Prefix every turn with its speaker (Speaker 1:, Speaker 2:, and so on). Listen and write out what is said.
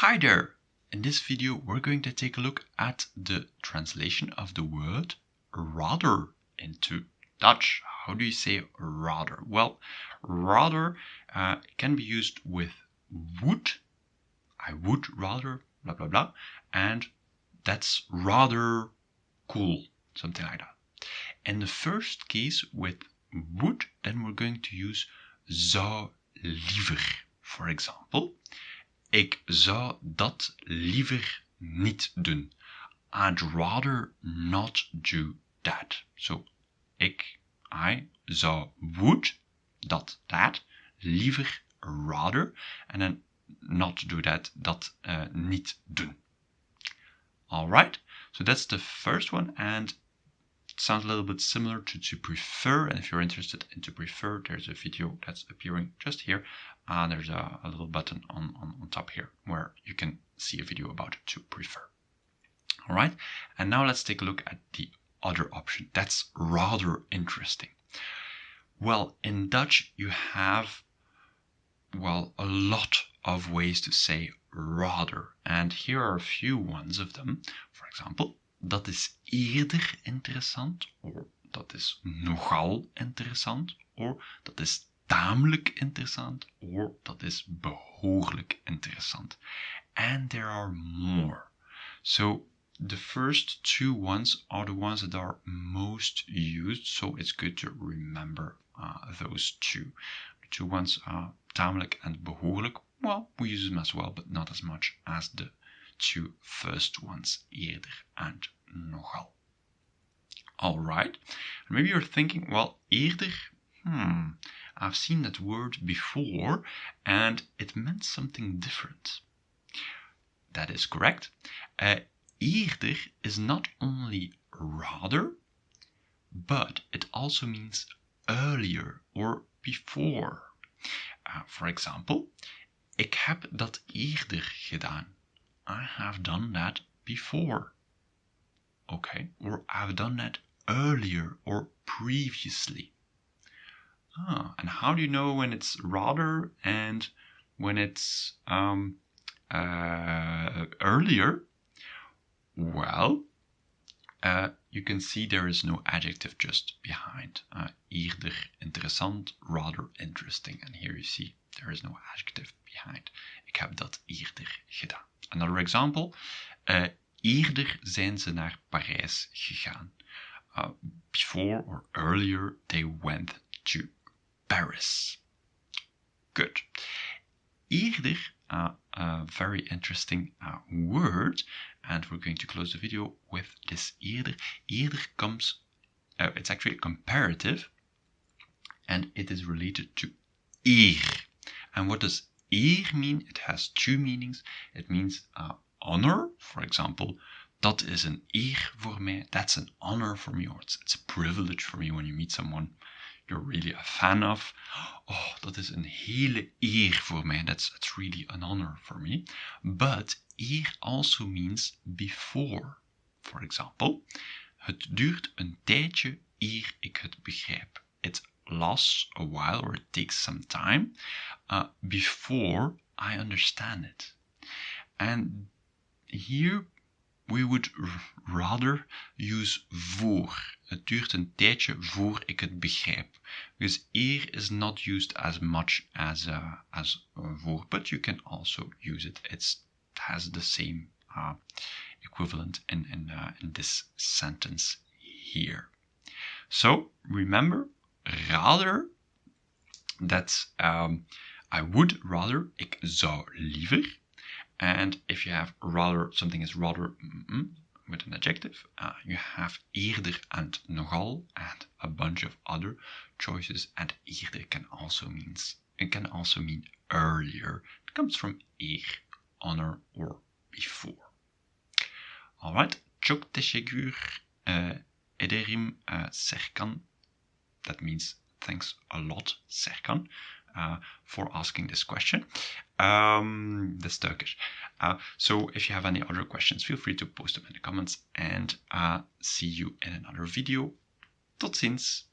Speaker 1: Hi there! In this video we're going to take a look at the translation of the word rather into Dutch. How do you say rather? Well, rather can be used with would. I would rather, blah blah blah, and that's rather cool, something like that. In the first case with would, then we're going to use zou liever. For example, ik zou dat liever niet doen. I'd rather not do that. So, I zou, would, that, liever, rather, and then not do that, niet doen. Alright, so that's the first one, and it sounds a little bit similar to prefer, and if you're interested in to prefer, there's a video that's appearing just here. There's a little button on top here where you can see a video about to prefer. Alright, and now let's take a look at the other option. That's rather interesting. Well, in Dutch you have, well, a lot of ways to say rather, and here are a few ones of them. For example, dat is eerder interessant, or dat is nogal interessant, or dat is tamelijk interessant, or dat is behoorlijk interessant. And there are more. So the first two ones are the ones that are most used, so it's good to remember those two. The two ones are tamelijk and behoorlijk. Well, we use them as well, but not as much as the two first ones, eerder and nogal. Alright, maybe you're thinking, well, eerder, I've seen that word before, and it meant something different. That is correct. Eerder is not only rather, but it also means earlier or before. For example, ik heb dat eerder gedaan. I have done that before. Okay, or I've done that earlier or previously. And how do you know when it's rather and when it's earlier? Well, you can see there is no adjective just behind. Eerder, interessant, rather interesting. And here you see there is no adjective behind. Ik heb dat eerder gedaan. Another example. Eerder zijn ze naar Parijs gegaan. Before or earlier they went to Paris. Good. Eerder, a very interesting word, and we're going to close the video with this eerder. Eerder comes, it's actually comparative, and it is related to eer. And what does eer mean? It has two meanings. It means honor, for example. Dat is een eer voor mij. That's an honor for me, or it's a privilege for me when you meet someone you're really a fan of. Oh, dat is een hele eer voor mij. That's really an honor for me. But eer also means before. For example, het duurt een tijdje eer ik het begrijp. It lasts a while, or it takes some time before I understand it. And here we would rather use voor. Het duurt een tijdje voor ik het begrijp. Because eer is not used as much as voor, but you can also use it. It has the same equivalent in this sentence here. So remember, rather, that's I would rather, ik zou liever. And if you have rather, something is rather with an adjective, you have eerder and nogal and a bunch of other choices. And eerder can also mean earlier. It comes from eer, honor, or before. Alright, çok teşekkür ederim Serkan. That means thanks a lot, Serkan, for asking this question. That's Turkish. So if you have any other questions, feel free to post them in the comments, and see you in another video. Tot ziens!